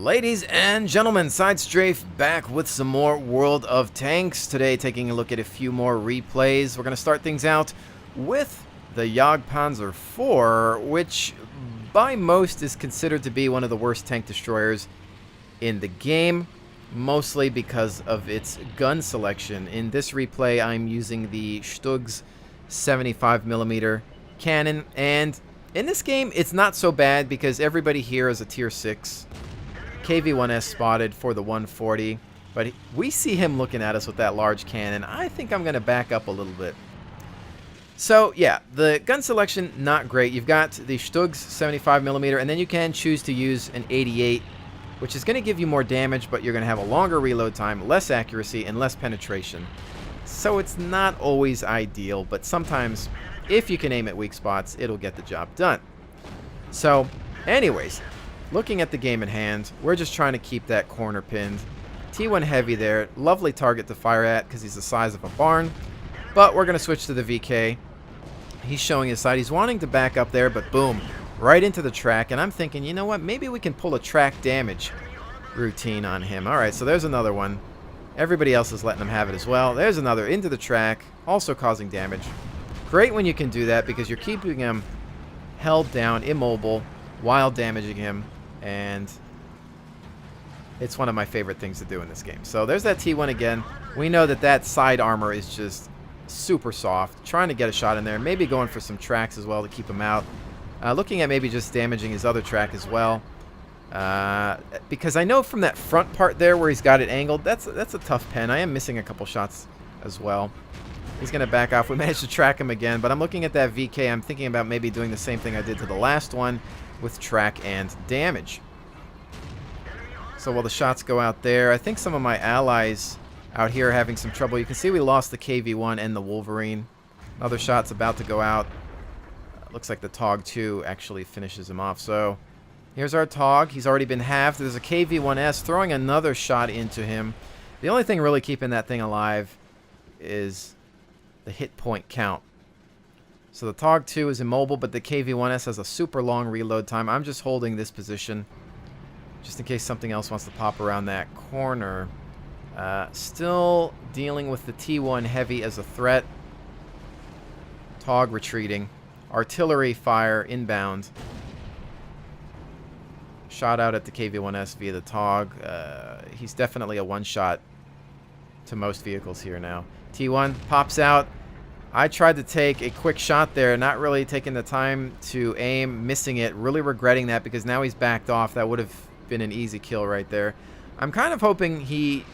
Ladies and gentlemen, Side Strafe back with some more World of Tanks. Today taking a look at a few more replays. We're going to start things out with the Jagdpanzer IV, which by most is considered to be one of the worst tank destroyers in the game, mostly because of its gun selection. In this replay, I'm using the Stug's 75mm cannon, and in this game, it's not so bad because everybody here is a tier 6. KV-1S spotted for the 140, but we see him looking at us with that large cannon. I think I'm going to back up a little bit. So, yeah, the gun selection, not great. You've got the Stug's 75mm, and then you can choose to use an 88, which is going to give you more damage, but you're going to have a longer reload time, less accuracy, and less penetration. So it's not always ideal, but sometimes, if you can aim at weak spots, it'll get the job done. So, anyways, looking at the game in hand, we're just trying to keep that corner pinned. T1 heavy there, lovely target to fire at because he's the size of a barn. But we're going to switch to the VK. He's showing his side. He's wanting to back up there, but boom, right into the track. And I'm thinking, you know what, maybe we can pull a track damage routine on him. All right, so there's another one. Everybody else is letting him have it as well. There's another into the track, also causing damage. Great when you can do that because you're keeping him held down, immobile, while damaging him. And it's one of my favorite things to do in this game. So there's that T1 again. We know that that side armor is just super soft. Trying to get a shot in there. Maybe going for some tracks as well to keep him out. Looking at maybe just damaging his other track as well. Because I know from that front part there where he's got it angled, that's a tough pen. I am missing a couple shots as well. He's going to back off. We managed to track him again. But I'm looking at that VK. I'm thinking about maybe doing the same thing I did to the last one with track and damage. So while the shots go out there, I think some of my allies out here are having some trouble. You can see we lost the KV-1 and the Wolverine. Another shot's about to go out. Looks like the TOG 2 actually finishes him off. So here's our TOG. He's already been halved. There's a KV-1S throwing another shot into him. The only thing really keeping that thing alive is the hit point count. So the TOG 2 is immobile, but the KV-1S has a super long reload time. I'm just holding this position just in case something else wants to pop around that corner. Still dealing with the T1 heavy as a threat. TOG retreating. Artillery fire inbound. Shot out at the KV-1S via the TOG. He's definitely a one-shot to most vehicles here now. T1 pops out. I tried to take a quick shot there, not really taking the time to aim, missing it, really regretting that because now he's backed off. That would have been an easy kill right there. I'm kind of hoping he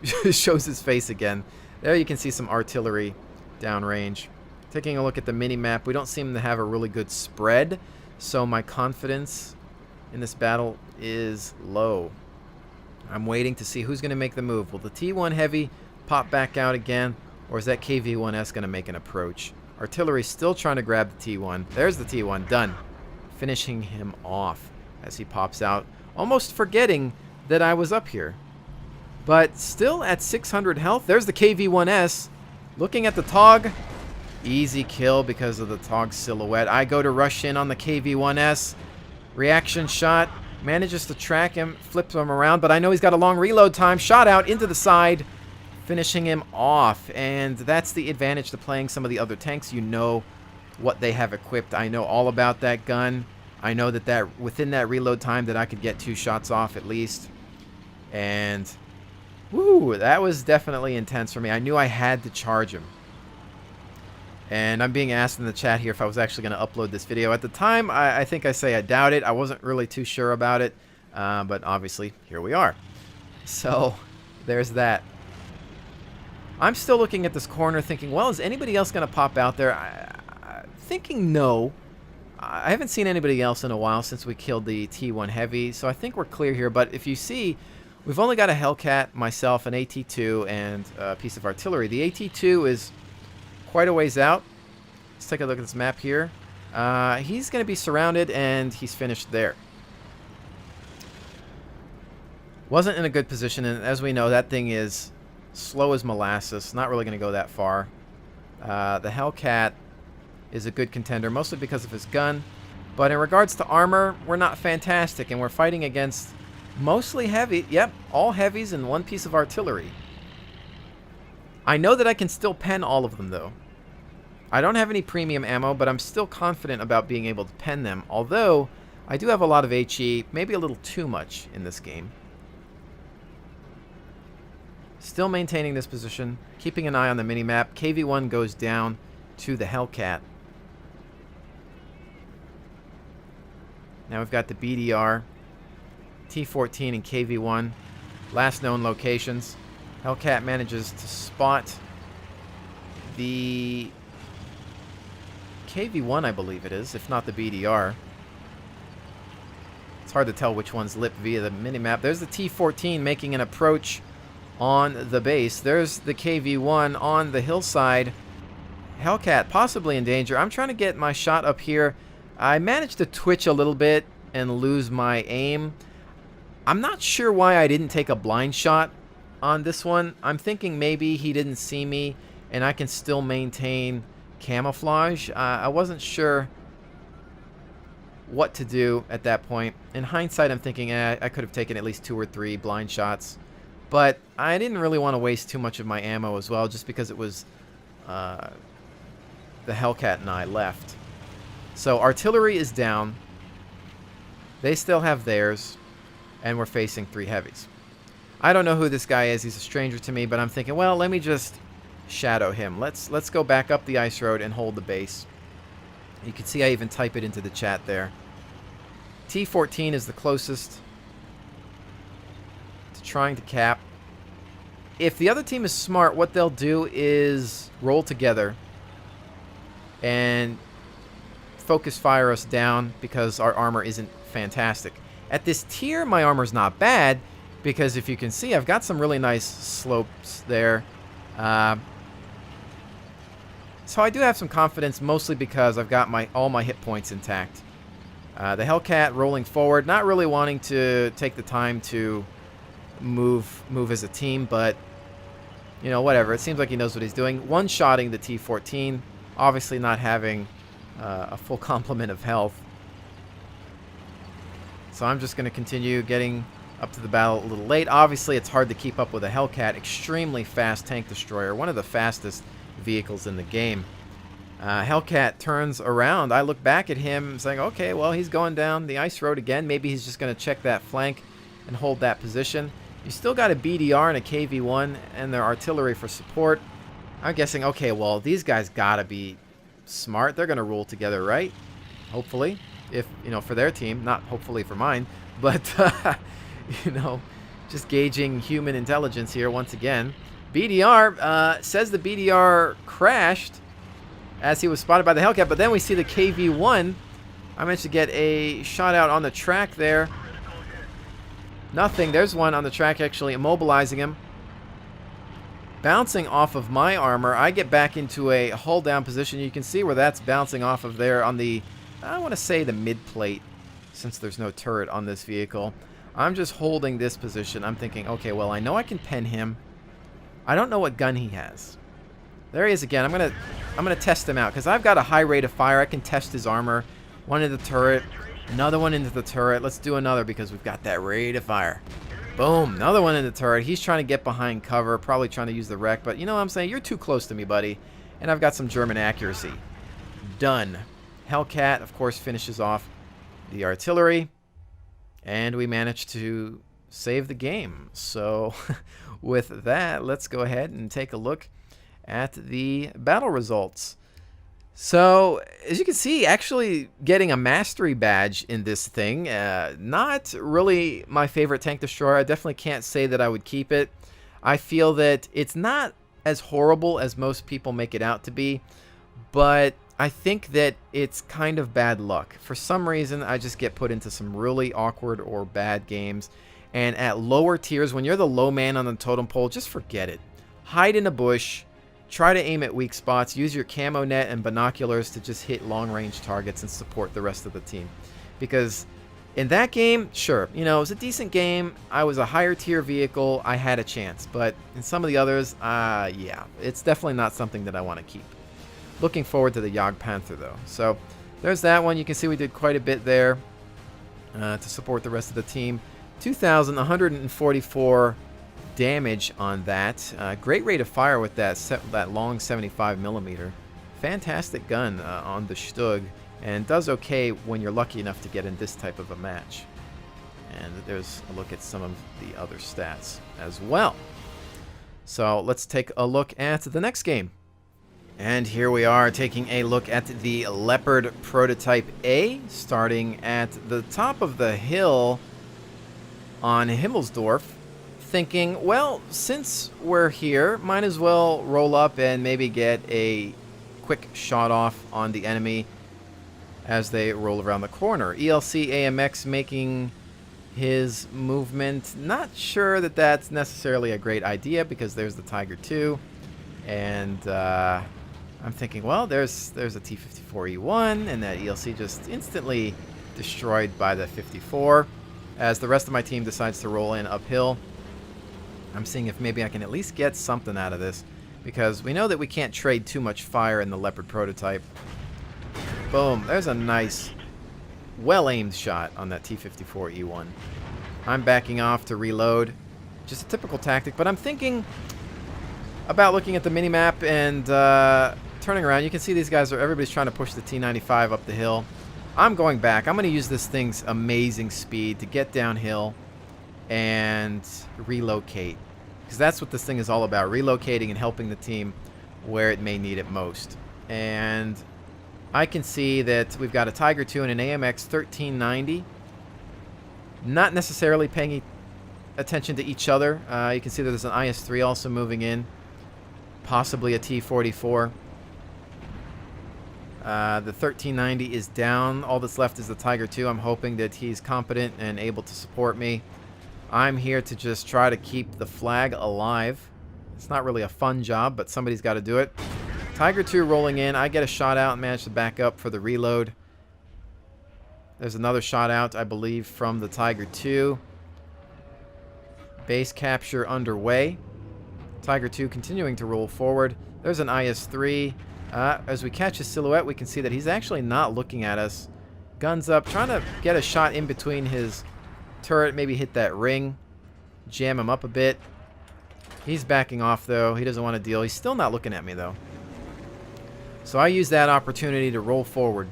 shows his face again. There you can see some artillery downrange. Taking a look at the mini-map, we don't seem to have a really good spread, so my confidence in this battle is low. I'm waiting to see who's going to make the move. Will the T1 heavy pop back out again? Or is that KV-1S going to make an approach? Artillery still trying to grab the T1. There's the T1. Done. Finishing him off as he pops out. Almost forgetting that I was up here. But still at 600 health. There's the KV-1S. Looking at the TOG. Easy kill because of the TOG silhouette. I go to rush in on the KV-1S. Reaction shot. Manages to track him. Flips him around. But I know he's got a long reload time. Shot out into the side. Finishing him off, and that's the advantage to playing some of the other tanks. You know what they have equipped. I know all about that gun. I know that within that reload time that I could get 2 shots off at least. And woo, that was definitely intense for me. I knew I had to charge him. And I'm being asked in the chat here if I was actually going to upload this video. At the time, I think I say I doubt it. I wasn't really too sure about it, but obviously here we are. So there's that. I'm still looking at this corner thinking, well, is anybody else going to pop out there? Thinking no. I haven't seen anybody else in a while since we killed the T1 Heavy, so I think we're clear here. But if you see, we've only got a Hellcat, myself, an AT-2, and a piece of artillery. The AT-2 is quite a ways out. Let's take a look at this map here. He's going to be surrounded, and he's finished there. Wasn't in a good position, and as we know, that thing is slow as molasses. Not really going to go that far. The Hellcat is a good contender, mostly because of his gun. But in regards to armor, we're not fantastic, and we're fighting against Mostly heavy. Yep, all heavies and one piece of artillery. I know that I can still pen all of them, though. I don't have any premium ammo, but I'm still confident about being able to pen them. Although, I do have a lot of HE, maybe a little too much in this game. Still maintaining this position, keeping an eye on the minimap. KV-1 goes down to the Hellcat. Now we've got the BDR, T-14 and KV-1, last known locations. Hellcat manages to spot the KV-1, I believe it is, if not the BDR. It's hard to tell which one's lit via the minimap. There's the T-14 making an approach on the base. There's the KV-1 on the hillside. Hellcat possibly in danger. I'm trying to get my shot up here. I managed to twitch a little bit and lose my aim. I'm not sure why I didn't take a blind shot on this one. I'm thinking maybe he didn't see me and I can still maintain camouflage. I wasn't sure what to do at that point. In hindsight, I'm thinking I could have taken at least 2 or 3 blind shots. But I didn't really want to waste too much of my ammo as well, just because it was the Hellcat and I left. So artillery is down. They still have theirs. And we're facing 3 heavies. I don't know who this guy is. He's a stranger to me, but I'm thinking, well, let me just shadow him. Let's go back up the ice road and hold the base. You can see I even type it into the chat there. T-14 is the closest to trying to cap. If the other team is smart, what they'll do is roll together and focus fire us down because our armor isn't fantastic. At this tier, my armor's not bad because if you can see, I've got some really nice slopes there. So I do have some confidence, mostly because I've got all my hit points intact. The Hellcat rolling forward, not really wanting to take the time to move as a team, but you know, whatever. It seems like he knows what he's doing. One-shotting the T-14, obviously not having a full complement of health. So I'm just going to continue getting up to the battle a little late. Obviously, it's hard to keep up with a Hellcat. Extremely fast tank destroyer. One of the fastest vehicles in the game. Hellcat turns around. I look back at him saying, okay, well, he's going down the ice road again. Maybe he's just going to check that flank and hold that position. You still got a BDR and a KV-1 and their artillery for support. I'm guessing, okay, well, these guys got to be smart. They're going to rule together, right? Hopefully. If, you know, for their team, not hopefully for mine, but, you know, just gauging human intelligence here once again. BDR says the BDR crashed as he was spotted by the Hellcat, but then we see the KV-1. I managed to get a shot out on the track there. Nothing. There's one on the track actually immobilizing him. Bouncing off of my armor, I get back into a hull down position. You can see where that's bouncing off of there on the, I want to say the mid plate, since there's no turret on this vehicle. I'm just holding this position. I'm thinking, okay, well, I know I can pen him. I don't know what gun he has. There he is again. I'm gonna test him out because I've got a high rate of fire. I can test his armor. One into the turret, another one into the turret. Let's do another because we've got that rate of fire. Boom, another one in the turret. He's trying to get behind cover, probably trying to use the wreck, but you know what I'm saying? You're too close to me, buddy. And I've got some German accuracy. Done. Hellcat, of course, finishes off the artillery, and we managed to save the game. So with that, let's go ahead and take a look at the battle results. So as you can see, actually getting a mastery badge in this thing, not really my favorite tank destroyer. I definitely can't say that I would keep it. I feel that it's not as horrible as most people make it out to be, but I think that it's kind of bad luck. For some reason, I just get put into some really awkward or bad games. And at lower tiers, when you're the low man on the totem pole, just forget it. Hide in a bush. Try to aim at weak spots. Use your camo net and binoculars to just hit long-range targets and support the rest of the team. Because in that game, sure, you know, it was a decent game. I was a higher tier vehicle. I had a chance. But in some of the others, yeah, it's definitely not something that I want to keep. Looking forward to the Jagdpanther, though. So there's that one. You can see we did quite a bit there to support the rest of the team. 2,144 damage on that. Great rate of fire with that long 75 millimeter. Fantastic gun on the Stug, and does okay when you're lucky enough to get in this type of a match. And there's a look at some of the other stats as well. So let's take a look at the next game. And here we are taking a look at the Leopard Prototype A, starting at the top of the hill on Himmelsdorf, thinking, well, since we're here, might as well roll up and maybe get a quick shot off on the enemy as they roll around the corner. ELC AMX making his movement. Not sure that that's necessarily a great idea because there's the Tiger II, and I'm thinking, well, there's a T-54E1, and that ELC just instantly destroyed by the 54 as the rest of my team decides to roll in uphill. I'm seeing if maybe I can at least get something out of this, because we know that we can't trade too much fire in the Leopard Prototype. Boom, there's a nice well-aimed shot on that T-54E1. I'm backing off to reload. Just a typical tactic, but I'm thinking about looking at the minimap and turning around. You can see these guys everybody's trying to push the T-95 up the hill. I'm going back. I'm going to use this thing's amazing speed to get downhill and relocate, because that's what this thing is all about, relocating and helping the team where it may need it most. And I can see that we've got a Tiger II and an AMX 1390. Not necessarily paying attention to each other. You can see that there's an IS-3 also moving in. Possibly a T-44. The 1390 is down. All that's left is the Tiger II. I'm hoping that he's competent and able to support me. I'm here to just try to keep the flag alive. It's not really a fun job, but somebody's got to do it. Tiger II rolling in. I get a shot out and manage to back up for the reload. There's another shot out, I believe, from the Tiger II. Base capture underway. Tiger II continuing to roll forward. There's an IS-3. As we catch his silhouette, we can see that he's actually not looking at us. Guns up, trying to get a shot in between his turret, maybe hit that ring, jam him up a bit. He's backing off, though. He doesn't want to deal. He's still not looking at me, though. So I use that opportunity to roll forward.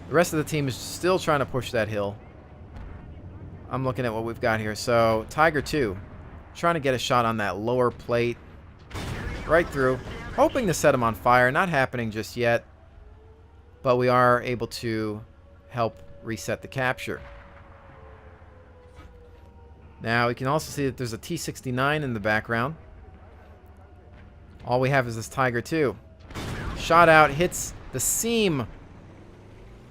The rest of the team is still trying to push that hill. I'm looking at what we've got here. So Tiger II trying to get a shot on that lower plate. Right through. Hoping to set him on fire. Not happening just yet. But we are able to help reset the capture. Now we can also see that there's a T-69 in the background. All we have is this Tiger II. Shot out, hits the seam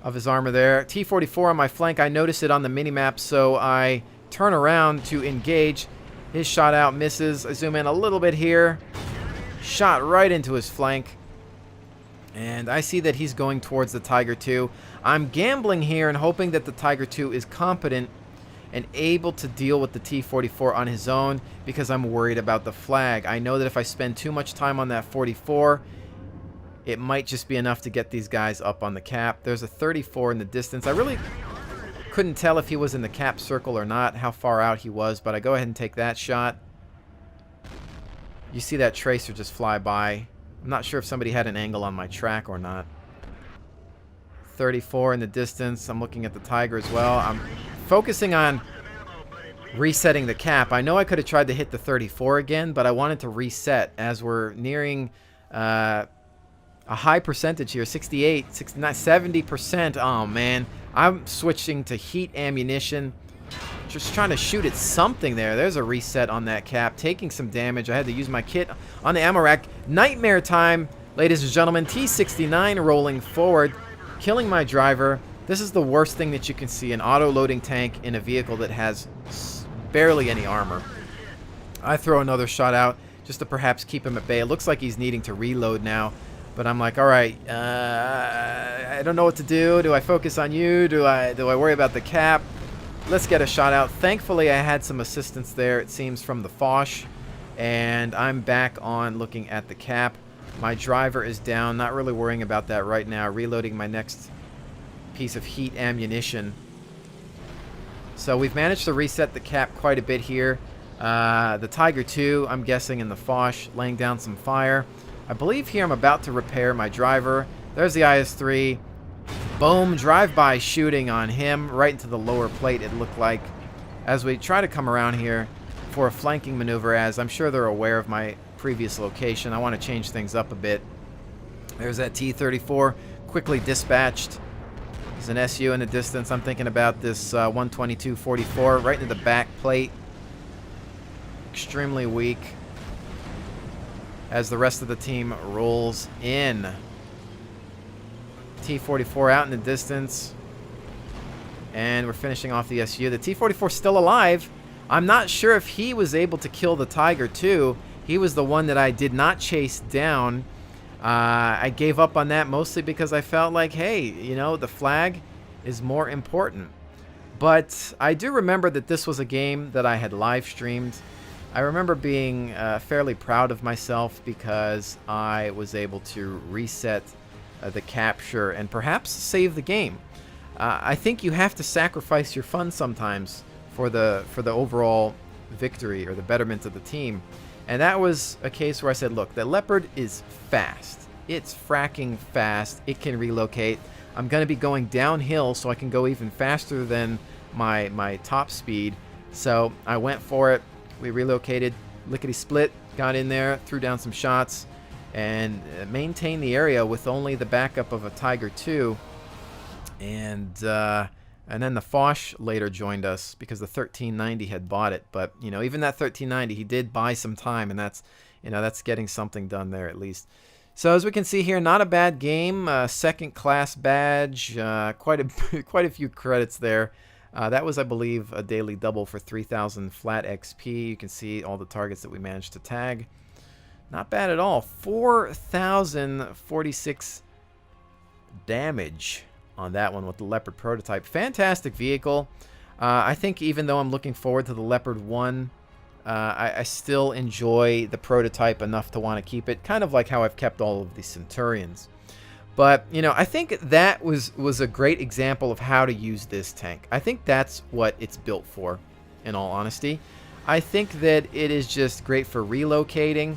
of his armor there. T-44 on my flank. I notice it on the minimap, so I turn around to engage. His shot out misses. I zoom in a little bit here. Shot right into his flank. And I see that he's going towards the Tiger II. I'm gambling here and hoping that the Tiger II is competent and able to deal with the T-44 on his own, because I'm worried about the flag. I know that if I spend too much time on that 44, it might just be enough to get these guys up on the cap. There's a 34 in the distance. I really couldn't tell if he was in the cap circle or not, how far out he was, but I go ahead and take that shot. You see that tracer just fly by. I'm not sure if somebody had an angle on my track or not. 34 in the distance. I'm looking at the Tiger as well. I'm focusing on resetting the cap. I know I could have tried to hit the 34 again, but I wanted to reset as we're nearing a high percentage here. 68, 69, 70%. Oh, man. I'm switching to heat ammunition. Just trying to shoot at something there. There's a reset on that cap. Taking some damage. I had to use my kit on the ammo rack. Nightmare time, ladies and gentlemen. T-69 rolling forward, killing my driver. This is the worst thing that you can see, an auto-loading tank in a vehicle that has barely any armor. I throw another shot out just to perhaps keep him at bay. It looks like he's needing to reload now, but I'm like, all right, I don't know what to do. Do I focus on you? Do I worry about the cap? Let's get a shot out. Thankfully, I had some assistance there, it seems, from the Foch, and I'm back on looking at the cap. My driver is down, not really worrying about that right now. Reloading my next piece of heat ammunition. So we've managed to reset the cap quite a bit here. The Tiger 2, I'm guessing, in the Foch, laying down some fire. I believe here I'm about to repair my driver. There's the IS-3. Boom, drive-by shooting on him, right into the lower plate, it looked like. As we try to come around here for a flanking maneuver, as I'm sure they're aware of my previous location. I want to change things up a bit. There's that T-34, quickly dispatched. There's an SU in the distance. I'm thinking about this 122-44 right into the back plate. Extremely weak. As the rest of the team rolls in. T-44 out in the distance. And we're finishing off the SU. The T-44 still alive. I'm not sure if he was able to kill the Tiger 2. He was the one that I did not chase down. I gave up on that mostly because I felt like, hey, you know, the flag is more important. But I do remember that this was a game that I had live streamed. I remember being fairly proud of myself because I was able to reset the capture and perhaps save the game. I think you have to sacrifice your fun sometimes for the overall victory or the betterment of the team. And that was a case where I said, look, the Leopard is fast. It's fracking fast. It can relocate. I'm going to be going downhill so I can go even faster than my top speed. So I went for it. We relocated, lickety-split, got in there, threw down some shots, and maintained the area with only the backup of a Tiger 2. And then the Foch later joined us because the 1390 had bought it. But, you know, even that 1390, he did buy some time, and that's, you know, that's getting something done there at least. So as we can see here, not a bad game. Second class badge, quite a few credits there. That was, I believe, a daily double for 3,000 flat XP. You can see all the targets that we managed to tag. Not bad at all. 4,046 damage on that one with the Leopard prototype. Fantastic vehicle. I think even though I'm looking forward to the Leopard 1, I still enjoy the prototype enough to want to keep it. Kind of like how I've kept all of the Centurions. But, you know, I think that was a great example of how to use this tank. I think that's what it's built for, in all honesty. I think that it is just great for relocating.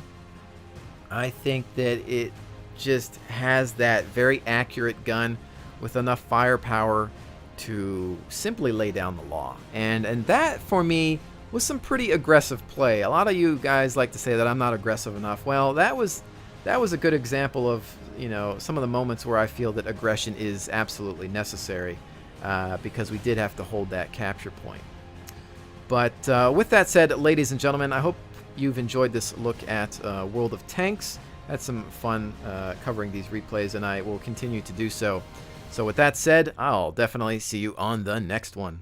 I think that it just has that very accurate gun with enough firepower to simply lay down the law. And that, for me, was some pretty aggressive play. A lot of you guys like to say that I'm not aggressive enough. Well, that was a good example of, you know, some of the moments where I feel that aggression is absolutely necessary because we did have to hold that capture point. But with that said, ladies and gentlemen, I hope you've enjoyed this look at World of Tanks. Had some fun covering these replays, and I will continue to do so. So with that said, I'll definitely see you on the next one.